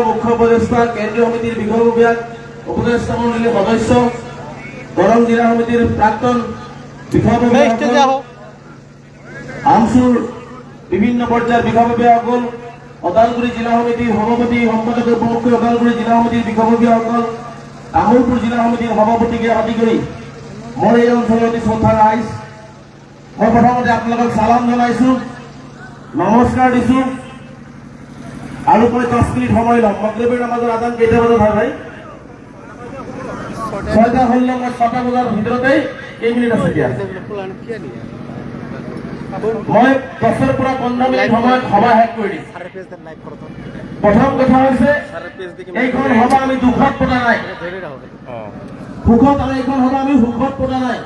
মুখ্য উপদেষ্টা কেন্দ্ৰীয় সমিতিৰ বিষয় বিভাগ উপদেষ্টা মণ্ডলীৰ সদস্য দৰং জিলা সমিতিৰ প্ৰাক্তন বিষয় বিভাগ আমসুৰ বিভিন্ন পৰ্যায়েৰ বিষয় বিভাগসকল ওদালগুৰি জিলা সমিতিৰ সভাপতি সম্পাদক প্ৰমুখ ওদালগুৰি জিলা সমিতিৰ বিষয় বিভাগসকল তামুলপুৰ জিলা সমিতিৰ সভাপতিকে আদি কৰি মোৰ এই অঞ্চলৰ অতি শ্ৰদ্ধা ৰাইজ মই প্ৰথমতে আপোনালোকক সালাম জনাইছো নমস্কাৰ দিছো আৰু মই 10 মিনিট সময় লম মগৰিবৰ নামাজৰ আজান কেইটা বজাত হয় ভাই 6টা হল মই 6টা বজাৰ ভিতৰতে কেই মিনিট আছে দিয়া মই 10ৰ পৰা 15 মিনিট সময় সভা শেষ কৰি দিম প্ৰথম কথা হৈছে এইখন সভা আমি দুখত পতা নাই সুখত আৰু এইখন সভা আমি সুখত পতা নাই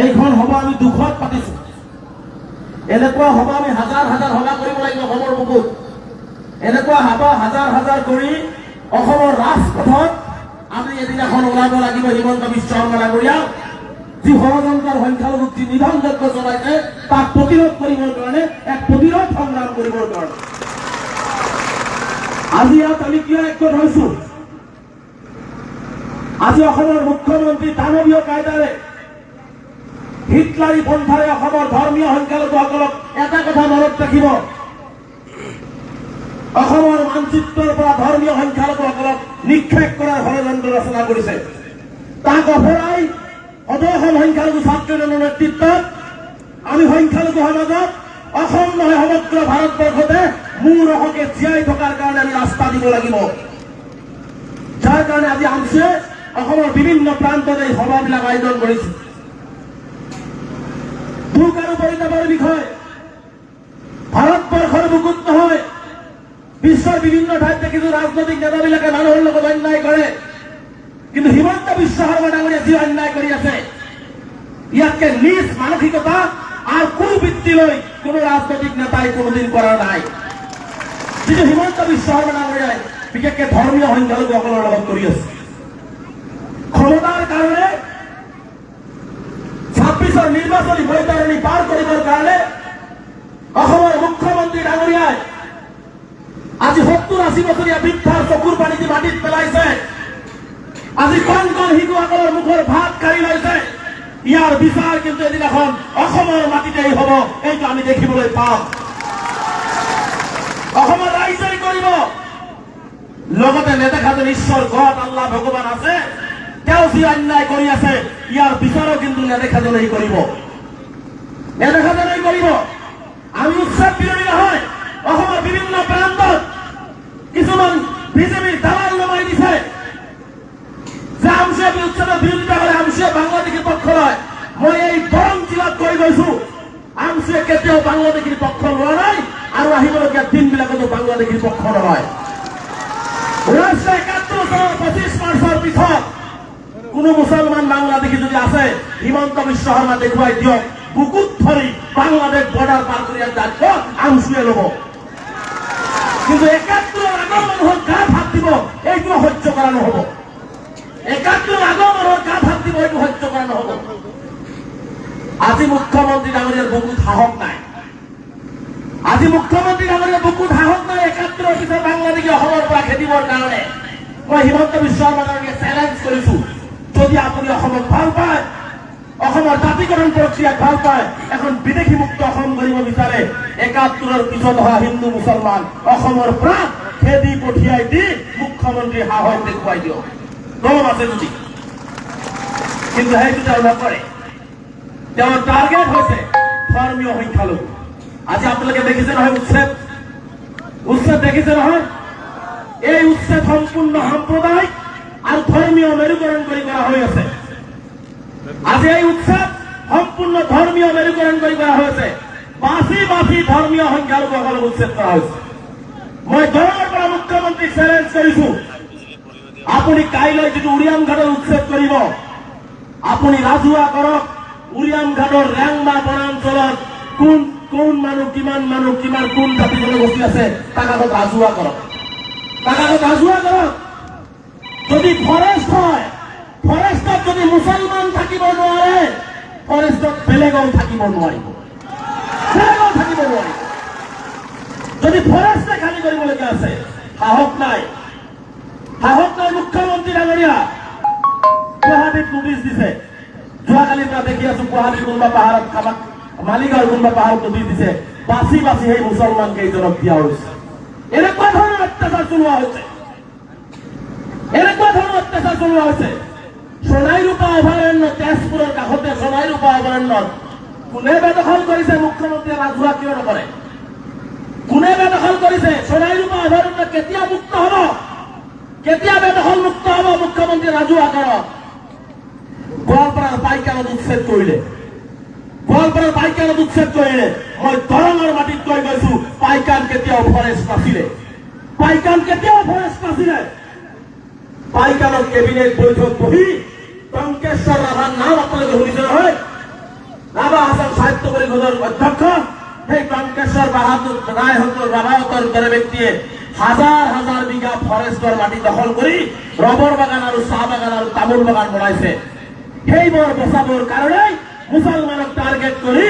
এইখন সভা আমি দুখত পাতিছো এনেকুৱা সভা আমি হাজাৰ হাজাৰ সভা কৰিব লাগিব অসমৰ বুকুত এনেকুৱা সভা হাজাৰ হাজাৰ কৰি অসমৰ ৰাজপথত আমি এদিনাখন ওলাব লাগিব হিমন্ত বিশ্ব শৰ্মা ডাঙৰীয়া যি ষড়যন্ত্ৰৰ সংখ্যালঘুক যি নিধনযজ্ঞ চলাইছে তাক প্ৰতিৰোধ কৰিবৰ কাৰণে এক প্ৰতিৰোধ সংগ্ৰাম কৰিবৰ কাৰণে আজি ইয়াত আমি কিয় একগোট হৈছো আজি অসমৰ মুখ্যমন্ত্ৰী দানৱীয় কায়দাৰে হিটলাৰী পন্থাৰে অসমৰ ধৰ্মীয় সংখ্যালঘুসকলক এটা কথা মনত ৰাখিব অসমৰ মানচিত্ৰৰ পৰা ধৰ্মীয় সংখ্যালঘুসকলক নিক্ষেপ কৰাৰ ষড়যন্ত্ৰ ৰচনা কৰিছে তাক অপৰাই সদৌ সংখ্যালঘু ছাত্ৰ আন্দোলনৰ নেতৃত্বত আমি সংখ্যালঘু সমাজত অসম নহয় সমগ্ৰ ভাৰতবৰ্ষতে মূৰ হকে জীয়াই থকাৰ কাৰণে আমি ৰাস্তা দিব লাগিব যাৰ কাৰণে আজি আমছে অসমৰ বিভিন্ন প্ৰান্তত এই সভাবিলাক আয়োজন কৰিছে দুখ আৰু পৰিতাপৰ বিষয় ভাৰতবৰ্ষৰ বুকুত নহয় বিশ্বৰ বিভিন্ন ঠাইত দেখিছো ৰাজনৈতিক নেতাবিলাকে মানুহৰ লগত অন্যায় কৰে কিন্তু হিমন্ত বিশ্ব শৰ্মা ডাঙৰীয়া যি অন্যায় কৰি আছে ইয়াতকে নিজ মানসিকতা আৰু কুবৃত্তি লৈ কোনো ৰাজনৈতিক নেতাই কোনোদিন কৰা নাই যিটো হিমন্ত বিশ্ব শৰ্মা ডাঙৰীয়াই বিশেষকে ধৰ্মীয় সংখ্যালঘুসকলৰ লগত কৰি আছে ক্ষমতাৰ কাৰণে 26ৰ নিৰ্বাচনী বৈতৰণি পাৰ কৰিবৰ কাৰণে অসমৰ মুখ্যমন্ত্ৰী ডাঙৰীয়াই আজি 70-80 বছৰীয়া বৃদ্ধাৰ চকুৰ পানী দি মাটিত পেলাইছে আজি কণ কণ শিশুসকলৰ মুখৰ ভাত কাঢ়ি লৈছে ইয়াৰ বিচাৰ কিন্তু এদিনাখন অসমৰ মাটিতেই হ'ব এইটো আমি দেখিবলৈ পাম অসমৰ ৰাইজেই কৰিব লগতে নেদেখা যেন ঈশ্বৰ গড আল্লাহ ভগৱান আছে তেওঁ যি অন্যায় কৰি আছে ইয়াৰ বিচাৰো কিন্তু নেদেখা যেনেই কৰিব নেদেখা যেনেই কৰিব আমি উৎসৱ বিৰোধী নহয় অসমৰ বিভিন্ন প্ৰান্তত কিছুমান বিজেপিৰ দালাল নমাই দিছে যে আমছে উৎসৱৰ বিৰোধিতা কৰে আমছে বাংলাদেশীৰ পক্ষ লয় মই এই দৰং জিলাত কৈ গৈছো আমছে কেতিয়াও বাংলাদেশীৰ পক্ষ লোৱা নাই আৰু আহিবলগীয়া দিনবিলাকতো বাংলাদেশীৰ পক্ষ নহয় 1971 চনৰ 25 মাৰ্চৰ পিছত কোনো মুছলমান বাংলাদেশী যদি আছে হিমন্ত বিশ্ব শৰ্মা দেখুৱাই দিয়ক বুকুত ধৰি বাংলাদেশ বৰ্ডাৰ পাৰ কৰি দায়িত্ব আমচুৱে ল'ব কিন্তু 71ৰ আগৰ মানুহৰ গাত হাত দিব এইটো সহ্য কৰা নহ'ব 71ৰ আগৰ মানুহৰ গাত হাত দিব এইটো সহ্য কৰা নহ'ব আজি মুখ্যমন্ত্ৰী ডাঙৰীয়াৰ বুকুত সাহস নাই আজি মুখ্যমন্ত্ৰী ডাঙৰীয়াৰ বুকুত সাহস নাই 71ৰ পিছত বাংলাদেশী অসমৰ পৰা খেদিবৰ কাৰণে মই হিমন্ত বিশ্ব শৰ্মা ডাঙৰীয়াক চেলেঞ্জ কৰিছো যদি আপুনি অসমক ভাল পায় অসমৰ জাতিকৰণ প্ৰক্ৰিয়াক ভাল পায় এখন বিদেশী মুক্ত অসম কৰিব বিচাৰে 71ৰ পিছত হোৱা হিন্দু মুছলমান অসমৰ পৰা খেদি পঠিয়াই দি মুখ্যমন্ত্ৰী সাহস দেখুৱাই দিয়ক দম আছে যদি কিন্তু সেইটো তেওঁ নকৰে তেওঁৰ টাৰ্গেট হৈছে ধৰ্মীয় সংখ্যালঘু আজি আপোনালোকে দেখিছে নহয় উৎসৱ দেখিছে নহয় এই উৎসৱ সম্পূৰ্ণ সাম্প্ৰদায়িক আৰু ধৰ্মীয় মেৰুকৰণ কৰি কৰা হৈ আছে আজি এই উৎসৱ সম্পূৰ্ণ ধৰ্মীয় মেৰুকৰণ কৰি কৰা হৈছে বাছি বাছি ধৰ্মীয় সংখ্যালঘুসকলক উচ্ছেদ কৰা হৈছে মই দৰঙৰ পৰা মুখ্যমন্ত্ৰীক চেলেঞ্জ কৰিছো আপুনি কাইলৈ যিটো উৰিয়াম ঘাটৰ উচ্ছেদ কৰিব আপুনি ৰাজহুৱা কৰক উৰিয়াম ঘাটৰ ৰেংবা বনাঞ্চলত কোন মানুহ কিমান কোন জাতি জনগোষ্ঠী আছে তাক আগত ৰাজহুৱা কৰক যদি ফৰেষ্ট হয় ফৰেষ্টত যদি মুছলমান থাকিব নোৱাৰে ফৰেষ্টত বেলেগও থাকিব নোৱাৰিব যদি ফৰেষ্টে খালী কৰিবলগীয়া আছে সাহস নাই মুখ্যমন্ত্ৰী ডাঙৰীয়া। গুৱাহাটীত নোটিছ দিছে, যোৱাকালিৰ পৰা দেখি আছো গুৱাহাটীৰ কোনোবা পাহাৰত কাৰোবাক মালিগাঁৱৰ কোনোবা পাহাৰত নোটিছ দিছে, বাছি সেই মুছলমান কেইজনক দিয়া হৈছে। এনেকুৱা ধৰণৰ অত্যাচাৰ চলোৱা হৈছে। সোণাইৰূপা অভয়াৰণ্য, তেজপুৰৰ কাষতে সোণাইৰূপা অভয়াৰণ্যত কোনে বেদখল কৰিছে? মুখ্যমন্ত্ৰীয়ে ৰাজহুৱা কিয় নকৰে? কোনে বেদখল কৰিছে? সোণাইৰূপা অভয়াৰণ্য কেতিয়া মুক্ত হব? কেতিয়া বেদখল মুক্ত হব? মুখ্যমন্ত্ৰী ৰাজহুৱা কৰক। গোৱালপাৰাৰ পাইকানত উচ্ছেদ কৰিলে, মই দৰঙৰ মাটিত কৈ গৈছো, পাইকান কেতিয়াও ফৰেষ্ট নাছিলে। পাইকানত কেবিনেট বৈঠক বহি টংকেশ্বৰ ৰাভাৰ নাম আপোনালোকে শুনিছে নহয়? ৰাভা আসাম সাহিত্য পৰিষদৰ অধ্যক্ষ সেই টংকেশ্বৰ বাহাদুৰ ৰাভাহঁতৰ দৰে ব্যক্তিয়ে হাজাৰ বিঘা ফৰেষ্টৰ মাটি দখল কৰি ৰবৰ বাগান আৰু চাহ বাগান আৰু তামোল বাগান বনাইছে। সেইবোৰ বচাবৰ কাৰণে মুছলমানক টাৰ্গেট কৰি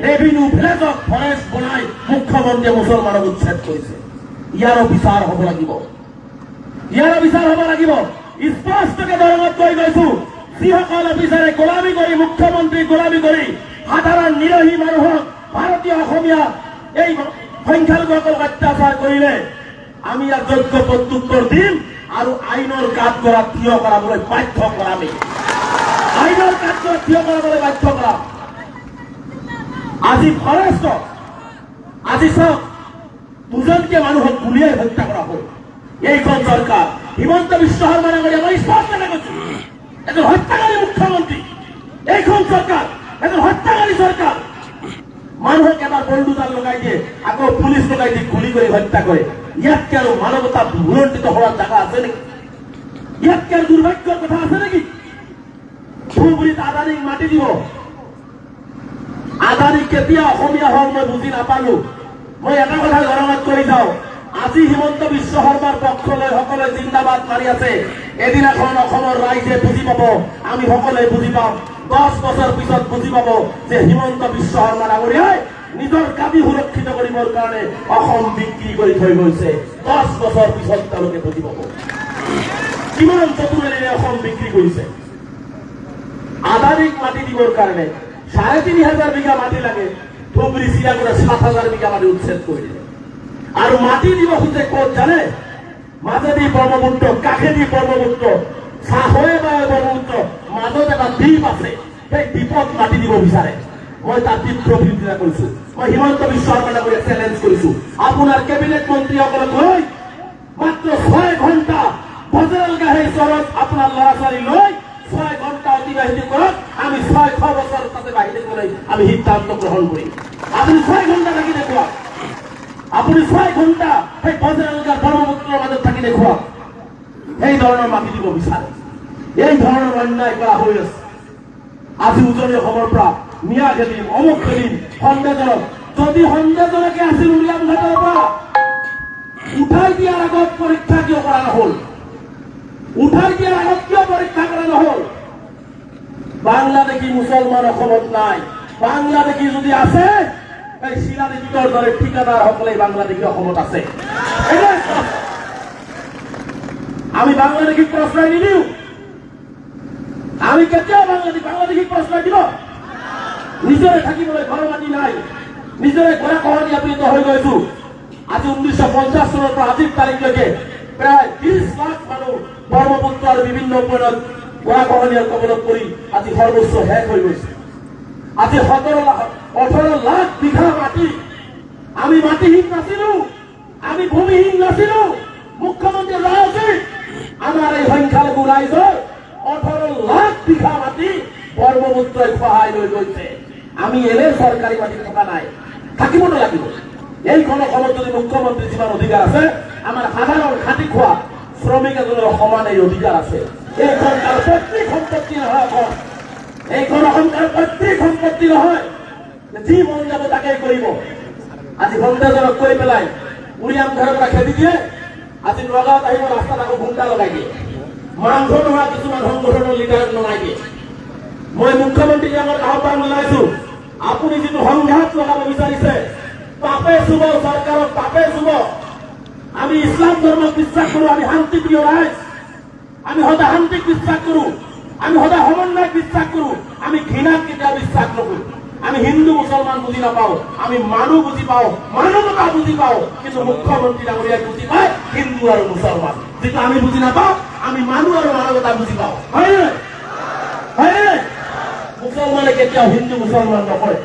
ৰেভিনিউ ভিলেজত ফৰেষ্ট বনাই মুখ্যমন্ত্ৰীয়ে মুছলমানক উচ্ছেদ কৰিছে। ইয়াৰো বিচাৰ হব লাগিব। স্পষ্টকে দৰঙত কৈ গৈছো, যিসকল অফিচাৰে গোলামী কৰি, মুখ্যমন্ত্ৰী গোলামী কৰি সাধাৰণ নিৰহী মানুহক, ভাৰতীয় অসমীয়া এই সংখ্যালঘুসকলক অত্যাচাৰ কৰিলে আমি ইয়াৰ যোগ্য প্ৰত্যুত্তৰ দিম আৰু আইনৰ কাঠ কৰাত থিয় কৰাবলৈ বাধ্য কৰাম। আজি ফৰেষ্ট, আজি চাওক, দুজনকে মানুহক গুলিয়াই হত্যা কৰা হল। এইখন চৰকাৰ হিমন্ত বিশ্ব শৰ্মা ডাঙৰীয়া, মই স্পষ্টকে কৈছো, এজন হত্যাকাৰী মুখ্যমন্ত্ৰী। এইখন চৰকাৰ এজন হত্যাকাৰী চৰকাৰ। মানুহক এবাৰ বন্দুকডাল লগাই দিয়ে, আকৌ পুলিচ লগাই দিয়ে, গুলি কৰি হত্যা কৰে। ইয়াতকে আৰু মানৱতা ভুলণ্ডিত হোৱাৰ জাগা আছে নেকি? ইয়াতকে আৰু দুৰ্ভাগ্যৰ কথা আছে নেকি? ধুবুৰীত আদানীক মাটি দিব। আদানী কেতিয়া অসমীয়া হল মই বুজি নাপালো। মই এটা কথা গণনাত কৰি যাওঁ, আজি হিমন্ত বিশ্ব শৰ্মাৰ পক্ষলৈ সকলোৱে জিন্দাবাদ মাৰি আছে। এদিনাখন অসমৰ ৰাইজে বুজি পাব, আমি সকলোৱে বুজি পাম, 10 বছৰ পিছত বুজি পাব যে হিমন্ত বিশ্ব শৰ্মা ডাঙৰীয়াই নিজৰ গাদী সুৰক্ষিত কৰিবৰ কাৰণে অসম বিক্ৰী কৰি থৈ গৈছে। 10 বছৰ পিছত তেওঁলোকে বুজি পাব কিমান চতুৰেৰে অসম বিক্ৰী কৰিছে। আদানীক মাটি দিবৰ কাৰণে ৩,৫০০ বিঘা মাটি লাগে, ধুবুৰী চিৰাগুৰা ৭,০০০ বিঘা মাটি উচ্ছেদ কৰি দিলে। আৰু মাটি দিব খুঁজে ক'ত জানে? মাজেদি ব্ৰহ্মপুত্ৰ, কাষেদি ব্ৰহ্মপুত্ৰ, চাহয়ে বায়ে ব্ৰহ্মপুত্ৰ, মাজত এটা দ্বীপ আছে, সেই দ্বীপত মাটি দিব বিচাৰে। মই তাৰ তীব্ৰ বিৰোধিতা কৰিছো। মই হিমন্ত বিশ্ব শৰ্মা ডাঙৰীয়াক চেলেঞ্জ কৰিছো, আপোনাৰ কেবিনেট মন্ত্ৰীসকলক লৈ মাত্ৰ 6 ঘণ্টা বজৰংগাহেই চৰত আপোনাৰ ল'ৰা ছোৱালী লৈ 6 ঘণ্টা অতিবাহিত কৰক। আমি 600 বছৰ তাতে বাহিৰ কৰি আমি সিদ্ধান্ত গ্ৰহণ কৰিম। আপুনি 6 ঘণ্টা থাকি দেখুৱাওক, আপুনি 6 ঘণ্টা সেই বজৰংগাৰ ব্ৰহ্মপুত্ৰৰ মাজত থাকি দেখুৱাওক। এই ধৰণৰ মাটি দিব বিচাৰে, এই ধৰণৰ অন্যায় কৰা হৈ আছে। আজি উজনি অসমৰ পৰা মিয়া খেলিম, অমুক খেলিম, সন্দেহজনক। যদি সন্দেহজনকে আছিল উলিয়াম ঘাটৰ পৰা উঠাই দিয়াৰ আগত পৰীক্ষা কিয় কৰা নহল? পৰীক্ষা কৰা নহল? বাংলাদেশী মুছলমান অসমত নাই। বাংলাদেশী যদি আছে, এই শিলাদীপৰ দৰে ঠিকাদাৰসকলে বাংলাদেশী অসমত আছে। আমি বাংলাদেশীক প্ৰশ্ৰয় নিদিও। আমি কেতিয়াও বাংলাদেশীক প্ৰশ্ৰয় দিব? নিজৰে থাকিবলৈ ঘৰ মাটি নাই, নিজৰে গৰা খহনীয়া পীড়িত হৈ গৈছো। আজি 1950 চনৰ পৰা আজিৰ তাৰিখলৈকে প্ৰায় 20 লাখ মানুহ ব্ৰহ্মপুত্ৰ আৰু বিভিন্ন উপনৈত গৰা খহনীয়াৰ কবলত পৰি আজি সৰ্বোচ্চ শেষ হৈ গৈছে। আজি 18 লাখ বিঘা মাটি আমি মাটিহীন নাছিলো, আমি ভূমিহীন নাছিলো। মুখ্যমন্ত্ৰী ৰাজে আমাৰ এই সংখ্যালঘু ৰাইজৰ 18 লাখ বিঘা মাটি ব্ৰহ্মপুত্ৰই সহায় লৈ গৈছে। আমি এনে চৰকাৰী মাটি থকা নাই, থাকিবতো লাগিব। এইখন অসমত যদি মুখ্যমন্ত্ৰী যিমান অধিকাৰ আছে, আমাৰ সাধাৰণ খাটি খোৱা শ্ৰমিক এজনৰ সমান এই অধিকাৰ আছে। এইখন তাৰ পৈতৃক সম্পত্তি নহয়। এইখন অসম তাৰ পৈতৃক সম্পত্তি নহয়, যি মন যাব তাকেই কৰিব। আজি সন্দেহজনক কৰি পেলাই উৰিয়াম ঘৰৰ পৰা খেদি দিয়ে। আজি নগাঁৱত আহিব, ৰাস্তাত আকৌ ঘুমটা লগাই দিয়ে। মাংস নোহোৱা কিছুমান সংগঠনৰ লিডাৰক নমাই দিয়ে। মই মুখ্যমন্ত্ৰীক আমাৰ আহ্বান জনাইছো, আপুনি যিটো সংঘাত লগাব বিচাৰিছে, পাপে চুব, চৰকাৰক পাপে চুব। আমি ইসলাম ধৰ্ম বিশ্বাস কৰো, আমি শান্তিপ্ৰিয় ৰাইজ, আমি সদায় শান্তিক বিশ্বাস কৰো, আমি সদায় সমন্বয়ক বিশ্বাস কৰো, আমি ঘৃণাক কেতিয়াও বিশ্বাস নকৰো। আমি হিন্দু মুছলমান বুজি নাপাওঁ, আমি মানুহ বুজি পাওঁ, মানৱতা বুজি পাওঁ, কিন্তু মুখ্যমন্ত্ৰী ডাঙৰীয়াই বুজি পায় হিন্দু আৰু মুছলমান। যিটো আমি বুজি নাপাওঁ, আমি মানুহ আৰু মানৱতা বুজি পাওঁ। হয়নে? মুছলমানে কেতিয়াও হিন্দু মুছলমান নকৰে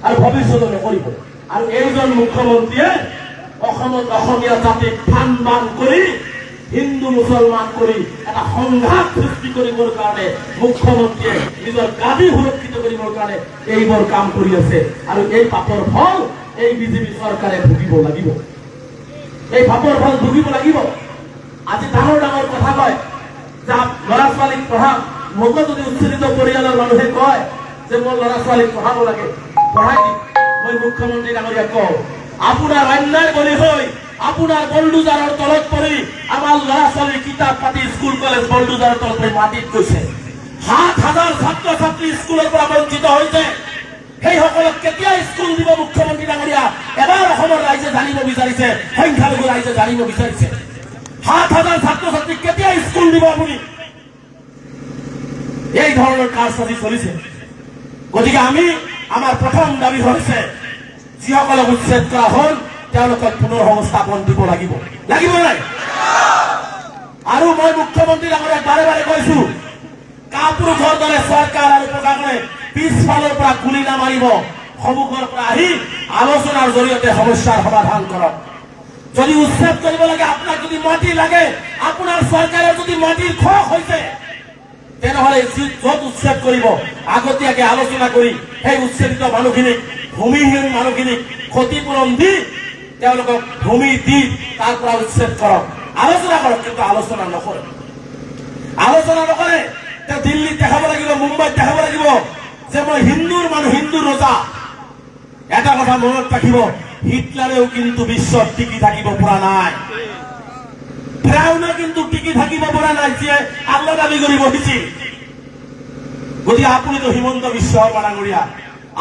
আৰু ভৱিষ্যতে নকৰিব। আৰু এইজন মুখ্যমন্ত্ৰীয়ে অসমত অসমীয়া জাতিক ফান বান কৰি হিন্দু মুছলমান কৰি এটা সংঘাত সৃষ্টি কৰিবৰ কাৰণে মুখ্যমন্ত্ৰীয়ে নিজৰ গাদী সুৰক্ষিত কৰিবৰ কাৰণে এইবোৰ কাম কৰি আছে। আৰু এই পাপৰ ফল এই বিজেপি চৰকাৰে ভুগিব লাগিব, এই পাপৰ ফল ভুগিব লাগিব। আজি ডাঙৰ ডাঙৰ কথা কয় যে ল'ৰা ছোৱালীক পঢ়া, মোকো যদি উচ্ছেদিত পৰিয়ালৰ মানুহে কয় যে মোৰ ল'ৰা ছোৱালীক পঢ়াব লাগে, পঢ়াই দিম। মই মুখ্যমন্ত্ৰী ডাঙৰীয়াক কওঁ, আপোনাৰ অন্যায় বলি হৈ আপোনাৰ বল্ডুজাৰৰ তলত পৰি আমাৰ ল'ৰা ছোৱালীৰ কিতাপ পাতি স্কুল কলেজ বল্ডুজাৰৰ তলত পৰি মাটিত গৈছে। ৭,০০০ ছাত্ৰ ছাত্ৰী স্কুলৰ পৰা বঞ্চিত হৈছে। সেইসকলক কেতিয়া স্কুল দিব মুখ্যমন্ত্ৰী ডাঙৰীয়া? এবাৰ অসমৰ ৰাইজে জানিব বিচাৰিছে, সংখ্যালঘু ৰাইজে জানিব বিচাৰিছে। ৭,০০০ ছাত্ৰ ছাত্ৰীক কেতিয়া স্কুল দিব আপুনি? এই ধৰণৰ কাৰসাজি চলিছে। গতিকে আমি আমাৰ প্ৰথম দাবী হৈছে যিসকলক উচ্ছেদ কৰা হ'ল তেওঁলোকক পুনৰ সংস্থাপন দিব লাগিব, লাগিব নাই? আৰু মই মুখ্যমন্ত্ৰী ডাঙৰীয়াক বাৰে বাৰে কৈছো, কাপুৰুষৰ দৰে চৰকাৰ আৰু প্ৰশাসনে পিছফালৰ পৰা গুলী নামাৰিব, সন্মুখৰ পৰা আহি আলোচনাৰ জৰিয়তে সমস্যাৰ সমাধান কৰক। যদি উচ্ছেদ কৰিব লাগে, আপোনাক যদি মাটি লাগে, আপোনাৰ চৰকাৰৰ যদি মাটিৰ খক হৈছে, তেনেহলে য'ত উচ্ছেদ কৰিব আগতীয়াকে আলোচনা কৰি সেই উচ্ছেদিত মানুহখিনিক, ভূমিহীন মানুহখিনিক ক্ষতিপূৰণ দি তেওঁলোকক ভূমি দি তাৰ পৰা উচ্ছেদ কৰক, আলোচনা কৰক। কিন্তু আলোচনা নকৰে, আলোচনা নকৰে। তেওঁ দিল্লীত দেখাব লাগিব, মুম্বাইত দেখাব লাগিব যে মই হিন্দুৰ মানুহ, হিন্দুৰ ৰজা। এটা কথা মনত ৰাখিব, হিটলাৰেও কিন্তু বিশ্বত টিকি থাকিব পৰা নাই, ফ্ৰাউনে কিন্তু টিকি থাকিব পৰা নাই, যিয়ে আল্লাহ দাবী কৰি বহিছিল। গতিকে আপুনিতো হিমন্ত বিশ্ব শৰ্মা ডাঙৰীয়া,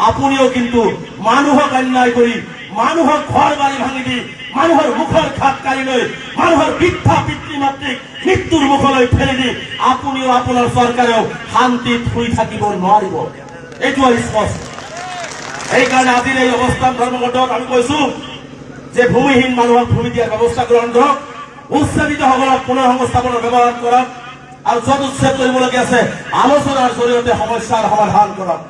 আপুনিও কিন্তু মানুহক অন্যায় কৰি, মানুহক ঘৰ বাৰী ভাঙি দি, মানুহৰ মুখৰ খাপ কাঢ়ি লৈ, মানুহৰ বৃদ্ধা পিতৃ মাতৃক মৃত্যুৰ মুখলৈ ঠেলি দি আপুনিও আপোনাৰ চৰকাৰেও শান্তিত শুই থাকিব নোৱাৰিব। এইটো স্পষ্ট। সেইকাৰণে আজিৰ এই অৱস্থান ধৰ্মঘটক আমি কৈছো যে ভূমিহীন মানুহক ভূমি দিয়াৰ ব্যৱস্থা গ্ৰহণ কৰক, উচ্ছেদিতসকলক পুনৰ সংস্থাপনৰ ব্যৱহাৰ কৰক, আৰু য'ত উচ্ছেদ কৰিবলগীয়া আছে আলোচনাৰ জৰিয়তে সমস্যাৰ সমাধান কৰক।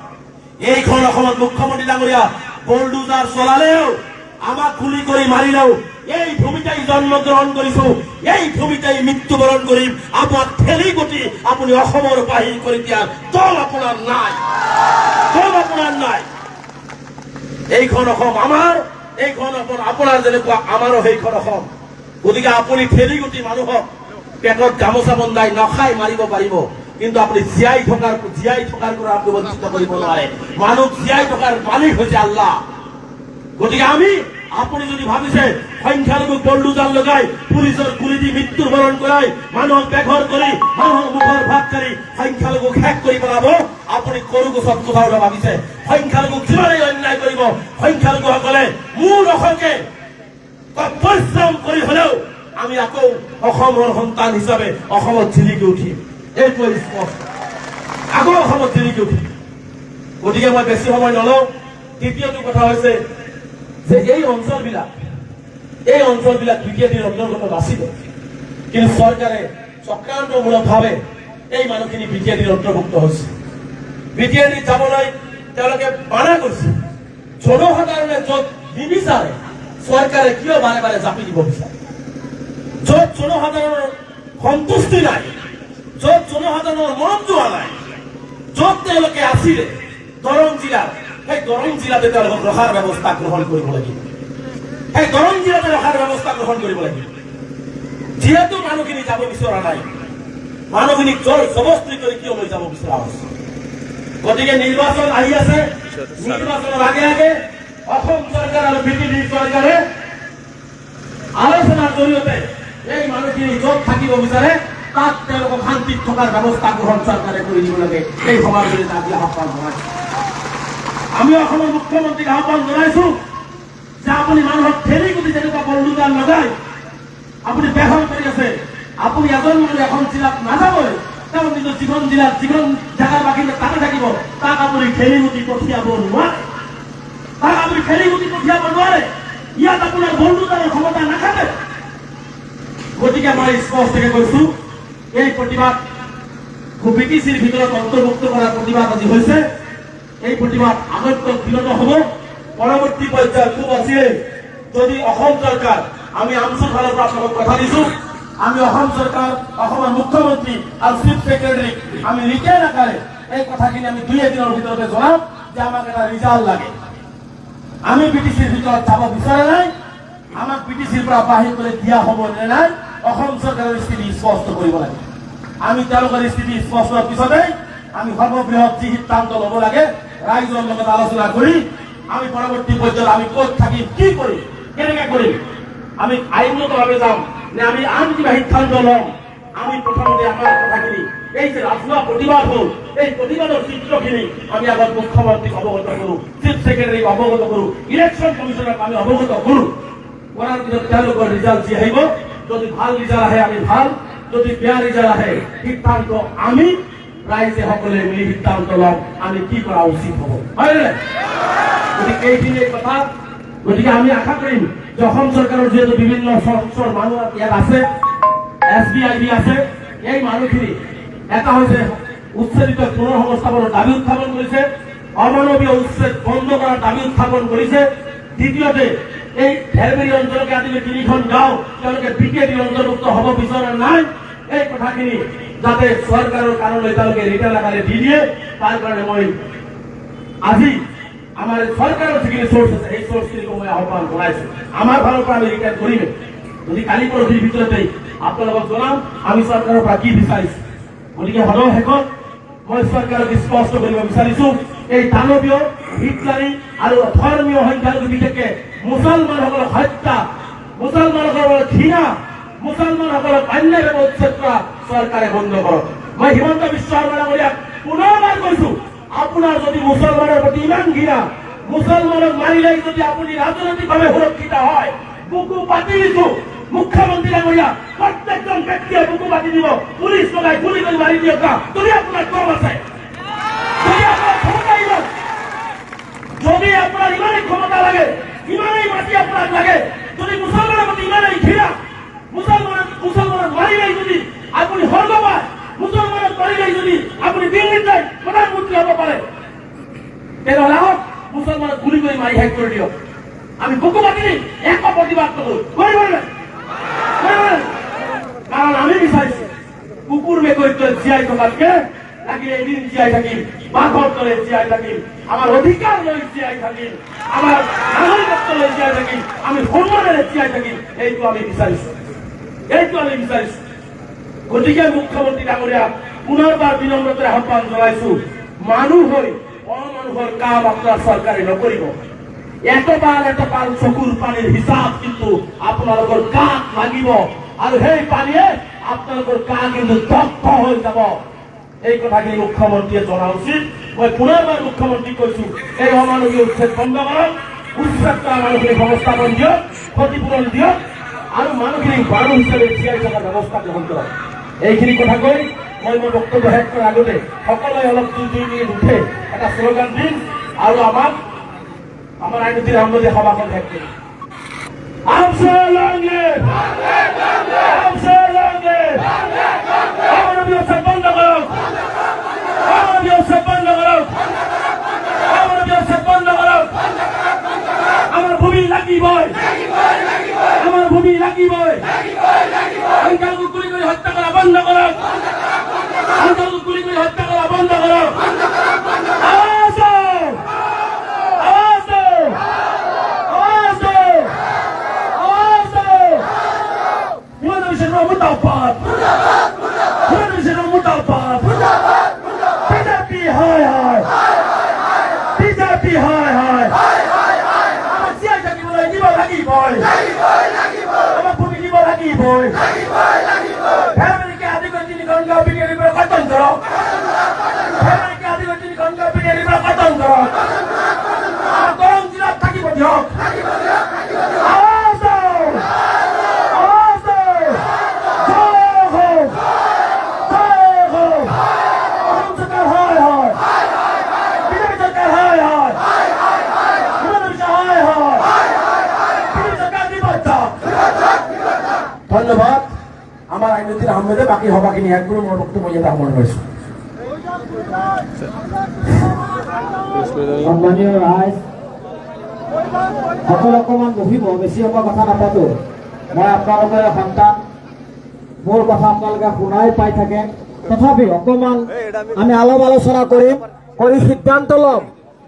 এইখন অসমত মুখ্যমন্ত্ৰী ডাঙৰীয়া বল্ডুজাৰ চলালেও, আমাক গুলি কৰি মাৰিলেও, এই ভূমিতেই জন্মগ্ৰহণ কৰিছো, এই ভূমিতেই মৃত্যুবৰণ কৰিম। আপোনাক ঠেলি গুটি আপুনি অসমৰ বাহিৰ কৰি দিয়াৰ দল আপোনাৰ নাই, দল আপোনাৰ নাই। এইখন অসম আমাৰ, এইখন অসম আপোনাৰ, যেনেকুৱা আমাৰো সেইখন অসম। গতিকে আপুনি ঠেলি গুটি মানুহক পেটত গামোচা বন্ধাই নখাই মাৰিব পাৰিব, কিন্তু আপুনি জীয়াই থকাৰ পৰা আপুনি বঞ্চিত কৰিব নোৱাৰে। মানুহ জীয়াই থকাৰ মালিক হৈছে আল্লাহ। গতিকে আমি, আপুনি যদি ভাবিছে সংখ্যালঘুক বল্ডুজাৰ লগাই পুলিচৰ গুলি দি মৃত্যুবৰণ কৰাই, মানুহক বেঘৰ কৰি, মানুহৰ মুখৰ ভাত কাঢ়ি সংখ্যালঘুক শেষ কৰি পেলাব, আপুনি কৰু গছত কোঠাও ভাবিছে। সংখ্যালঘুক যিমানেই অন্যায় কৰিব, সংখ্যালঘুসকলে মূল অসমকে পৰিশ্ৰম কৰি হলেও আমি আকৌ অসমৰ সন্তান হিচাপে অসমত জিলিকি উঠিম। এইটো স্পষ্ট, আকৌ অসমত জিলিকি উঠিম। গতিকে মই বেছি সময় নলওঁ। দ্বিতীয়টো কথা হৈছে যে এই অঞ্চলবিলাক বিজেপিৰ অন্তৰ্গত নাছিল, কিন্তু চৰকাৰে চক্ৰান্তমূলকভাৱে এই মানুহখিনি বিজেপিৰ অন্তৰ্ভুক্ত হৈছে। বিজেপিত যাবলৈ তেওঁলোকে মানা কৰিছে। জনসাধাৰণে য'ত নিবিচাৰে চৰকাৰে কিয় বাৰে বাৰে জাপি দিব বিচাৰে? য'ত জনসাধাৰণৰ সন্তুষ্টি নাই, য'ত জনসাধাৰণৰ মন যোৱা নাই, য'ত তেওঁলোকে আছিলে দৰং জিলাত, সেই দৰং জিলাতে তেওঁলোকক ৰখাৰ ব্যৱস্থা গ্ৰহণ কৰিব লাগিব। সেই দৰং জিলাতে ৰখাৰ ব্যৱস্থা গ্ৰহণ কৰিব লাগিব। যিহেতু মানুহখিনি যাব বিচৰা নাই, মানুহখিনিক জোৰ জবস্তি কৰি কিয় লৈ যাব বিচৰা হৈছে? গতিকে নিৰ্বাচন আহি আছে, নিৰ্বাচনৰ আগে আগে অসম চৰকাৰ আৰু বিজেপি চৰকাৰে আলোচনাৰ জৰিয়তে এই মানুহখিনি য'ত থাকিব বিচাৰে তাত তেওঁলোকক শান্তিত থকাৰ ব্যৱস্থা গ্ৰহণ চৰকাৰে কৰি দিব লাগে। এই সমাজ আজি আহ্বান জনাইছো। আমি অসমৰ মুখ্যমন্ত্ৰীক আহ্বান জনাইছো যে আপুনি মানুহক ঠেলি গুটি যেনেকুৱা বল্ডুজাৰ লগাই আপুনি বেহল কৰি আছে। আপুনি এজন মানুহ এখন জিলাত নাযাবই, তেওঁ নিজৰ যিখন জিলাত যিখন জেগাৰ বাসিন্দা তাতে থাকিব, তাক আপুনি ঠেলি গুটি পঠিয়াব নোৱাৰে। তাক আপুনি ঠেলি গুটি পঠিয়াব নোৱাৰে। ইয়াত আপোনাৰ বন্ধুতাৰ ক্ষমতা নাথাকে। গতিকে মই স্পষ্টকৈ কৈছো, এই প্ৰতিবাদ বিটিচিৰ ভিতৰত অন্তৰ্ভুক্ত কৰাৰ প্ৰতিবাদ আজি হৈছে। এই প্ৰতিবাদ আগন্তুক দিনত হ'ব। পৰৱৰ্তী পৰ্যায়ত খুব আছে যদি অসম চৰকাৰ, আমি আমচুৰ ফালৰ পৰা আপোনালোকক কথা দিছো, আমি অসম চৰকাৰ, অসমৰ মুখ্যমন্ত্ৰী আৰু চিফ ছেক্ৰেটাৰীক আমি ৰিটেন আকাৰে এই কথাখিনি আমি 2 দিনৰ ভিতৰতে জনাম যে আমাক এটা ৰিজাল্ট লাগে। আমি বিটিচিৰ ভিতৰত যাব বিচৰা নাই। আমাক বিটিচিৰ পৰা বাহিৰ কৰি দিয়া হ'ব নে নাই, অসম চৰকাৰৰ স্থিতি স্পষ্ট কৰিব লাগে। আমি তেওঁলোকৰ স্থিতি স্পষ্ট হোৱাৰ পিছতে আমি সৰ্ববৃহৎ যি সিদ্ধান্ত ল'ব লাগে ৰাইজৰ লগত আলোচনা কৰি আমি পৰৱৰ্তী পৰ্যায়ত আমি ক'ত থাকিম, কি কৰিম, কেনেকে কৰিম, আমি আইনগতভাৱে যাম নে আমি আন কিবা সিদ্ধান্ত ল'ম। আমি প্ৰথমতে আমাৰ কথাখিনি, এই যে ৰাজহুৱা প্ৰতিবাদ হ'ল, এই প্ৰতিবাদৰ চিত্ৰখিনি আমি আগত মুখ্যমন্ত্ৰীক অৱগত কৰোঁ, চিফ ছেক্ৰেটাৰীক অৱগত কৰোঁ, ইলেকশ্যন কমিশনক আমি অৱগত কৰোঁ। কৰাৰ পিছত তেওঁলোকৰ ৰিজাল্ট যি আহিব, যদি ভাল ৰিজাল্ট আহে আমি ভাল, যদি বেয়া ৰিজাল্ট আহে সিদ্ধান্ত আমি ৰাইজে সকলে মিলি সিদ্ধান্ত ল'ম আমি কি কৰা উচিত হ'ব, হয় নে? গতিকে এইখিনিয়ে কথা। গতিকে আমি আশা কৰিম যে অসম চৰকাৰৰ যিহেতু বিভিন্ন সংস্থাৰ মানুহ ইয়াত আছে, SBIB আছে, এই মানুহখিনি এটা হৈছে উচ্ছেদিত পুনৰ সংস্থাপনৰ দাবী উত্থাপন কৰিছে, অমানৱীয় উচ্ছেদ বন্ধ কৰাৰ দাবী উত্থাপন কৰিছে। দ্বিতীয়তে এই ঢেৰবেৰী অঞ্চলকে আদি 3খন গাঁও তেওঁলোকে বিকেডিৰ অন্তৰ্ভুক্ত হ'ব বিচৰা নাই। এই কথাখিনি যাতে চৰকাৰৰ কাৰণলৈ তেওঁলোকে ৰিটাৰ্ণ আকাৰে দি দিয়ে, তাৰ কাৰণে মই আজি আমাৰ চৰকাৰৰ যিখিনি চ'ৰ্চ আছে সেই চ'ৰ্চখিনিক মই আহ্বান জনাইছো। আমাৰ ফালৰ পৰা আমি ৰিটাৰ্ণ কৰিম। যদি কালি পৰহিৰ ভিতৰতেই আপোনালোকক জনাম আমি চৰকাৰৰ পৰা কি বিচাৰিছো। গতিকে সদৌ শেষত মই চৰকাৰক স্পষ্ট কৰিব বিচাৰিছো, এই দানৱীয় হিটলাৰী আৰু ধৰ্মীয় সংখ্যালঘু বিশেষকে মুছলমানসকলক হত্যা, মুছলমানসকলৰ ঘৃণা, মুছলমানসকলক অন্যায়ভাৱে উচ্ছেদ কৰা চৰকাৰে বন্ধ কৰক। মই হিমন্ত বিশ্ব শৰ্মা ডাঙৰীয়াক পুনৰবাৰ কৈছো, আপোনাৰ যদি মুছলমানৰ প্ৰতি ইমান ঘৃণা, মুছলমানক মাৰিলেই যদি আপুনি ৰাজনৈতিকভাৱে সুৰক্ষিত হয়, বুকু পাতি দিছো মুখ্যমন্ত্ৰী ডাঙৰীয়া, প্ৰত্যেকজন ব্যক্তিয়ে বুকু পাতি দিব, পুলিচ লগাই গুলি কৰি মাৰি দিয়ক। যদি আপোনাৰ কম আছে, যদি আপোনাৰ ক্ষমতা ইমান, যদি আপোনাৰ ইমানেই ক্ষমতা লাগে, ইমানেই মাটি আপোনাক লাগে, যদি মুছলমানৰ প্ৰতি ইমানেই ঘৃণা, মুছলমানক মাৰিলেই যদি আপুনি স্বৰ্গ পায়, মুছলমানক মাৰিলেই যদি আপুনি দিল্লীত যায় প্ৰধানমন্ত্ৰী হ'ব পাৰে, তেনেহ'লে আহক মুছলমানক গুলি কৰি মাৰি শেষ কৰি দিয়ক। আমি বুকু পাতি দিম, একো প্ৰতিবাদ নকৰোঁ, কৰিব নাই? কাৰণ আমি বিচাৰিছো কুকুৰ মেকুৰীৰ দৰে জীয়াই থকাতকে লাগিলে এদিন জীয়াই থাকিম, বাঘৰ দৰে জীয়াই থাকিম, আমাৰ অধিকাৰ লৈ জীয়াই থাকিম, আমাৰ নাগৰিকত্ব লৈ জীয়াই থাকিম, আমি সন্মানেৰে জীয়াই থাকিম, এইটো আমি বিচাৰিছো, এইটো আমি বিচাৰিছো। গতিকে মুখ্যমন্ত্ৰী ডাঙৰীয়া পুনৰবাৰ বিনম্ৰতাৰে আহ্বান জনাইছো, মানুহ হৈ অমানুষৰ কাম আপোনাৰ চৰকাৰে নকৰিব। এটপাল চকুৰ পানীৰ হিচাপ কিন্তু আপোনালোকৰ গাত লাগিব আৰু সেই পানীয়ে আপোনালোকৰ গা কিন্তু দগ্ধ হৈ যাব। এই কথাখিনি মুখ্যমন্ত্ৰীয়ে জনা উচিত। মই পুনৰবাৰ মুখ্যমন্ত্ৰীক কৈছো, এই অমানৱীয় উচ্ছেদ বন্ধ কৰক, উচ্ছেদ কৰা মানুহখিনিক সংস্থাপন দিয়ক, ক্ষতিপূৰণ দিয়ক আৰু মানুহখিনিক মানুহ হিচাপে জীয়াই থকাৰ ব্যৱস্থা গ্ৰহণ কৰক। এইখিনি কথা কৈ মই মোৰ বক্তব্য শেষ কৰাৰ আগতে সকলোৱে অলপ 2 মিনিট উঠে এটা শ্লোগান দিম আৰু আমার আইনজীবী আমাদের সভাখন শেষ করি। অমানবীয় উচ্ছেদ বন্ধ করো, অমানবীয় উচ্ছেদ বন্ধ করো, অমানবীয় উচ্ছেদ বন্ধ করো। আমার ভূমি লাগিবই, আমার ভূমি লাগিবই। সংখ্যালঘু গুলি করে হত্যা করা বন্ধ করো, সংখ্যালঘু গুলি করে হত্যা করা বন্ধ করো। মুর্দাবাদ, মুর্দাবাদ, বিজেপি হায় হায়, বিজেপি হায় হায়। আমার জিয়াই থাকিব লাগিবই, আমার ভূমি দিব লাগিবই। ফ্যামিলিকে আদি করে 3খন গাঁও বিজেপির পৰা খতম কৰো, ফ্যামিলিকে আদি কৰে 3খন গাঁও বিজেপিৰ পৰা খতম কৰো। আমাৰ গৰম জিলাত থাকিব দিয়ক। ধন্যবাদ আমাৰ আইনুদ্দিন আহমেদে বাকি সভাখিনি শেষ কৰি মোৰ বক্তব্য ইয়াতে সামৰণি মাৰিছোঁ। সম্মানীয় ৰাইজ সকলো অকণমান বহিব, বেছি সময় কথা নাপাতো। মই আপোনালোকৰ সন্তান, মোৰ কথা আপোনালোকে শুনাই পাই থাকে, তথাপি অকণমান আমি আলাপ আলোচনা কৰিম, কৰি সিদ্ধান্ত ল'ম